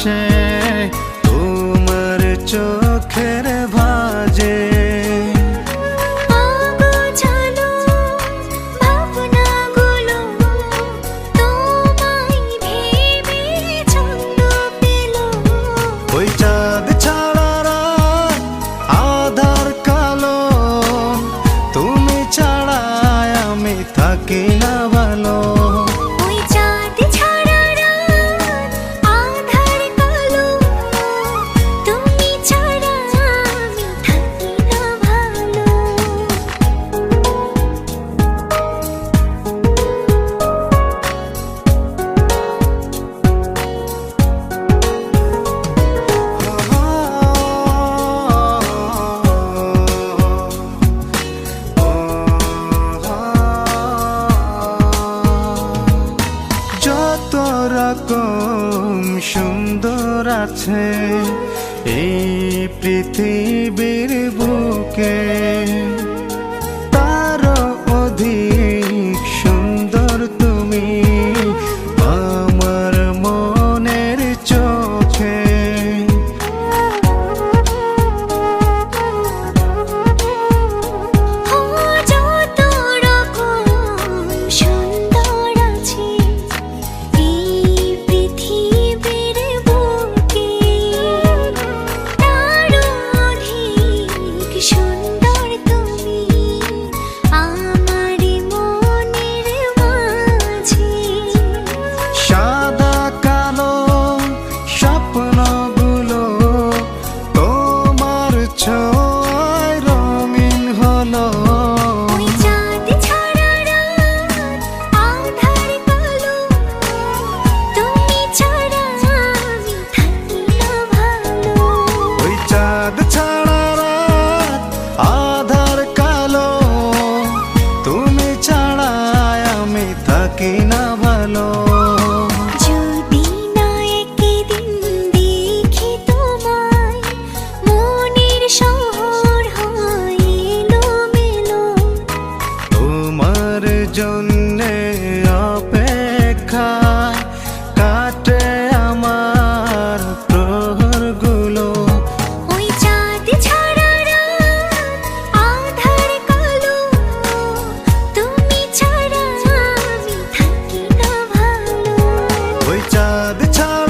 ভাসে তোমার চোখের ভাজে। ওই চাঁদ ছাড়া রাত আধার কালো, তুমি ছাড়া আমি থাকি না ভালো। ওই চাঁদ ছাড়া রাত আধার কালো, তুমি ছাড়া আমি থাকি না ভালো। যত রকম সুন্দর আছে এই পৃথিবীর বুকে, তারও অধিক সুন্দর তুমি আমার মনের চোখে। যত রকম সুন্দর আছে এই পৃথিবীর বুকে, তারও অধিক সুন্দর তুমি আমার মনের মাঝে। সাদা কালো স্বপ্নগুলো তোমার ছোঁয়ায় রঙিন হলো। ওই চাঁদ ছাড়া রাত আধার কালো, তুমি ছাড়া আমি থাকি না ভালো। ওই চাঁদ ছাড়া রাত আধার কালো, তুমি ছাড়া আমি থাকি না ভালো। যদি না একদিন দেখি তোমায়, মনের শহর হয় এলোমেলো। তোমার জন্যে অপেক্ষায় কাটে আমার প্রহরগুলো। ওই চাঁদ ছাড়া রাত আধার কালো, তুমি ছাড়া আমি থাকি না ভালো। ওই চাঁদ ছাড়া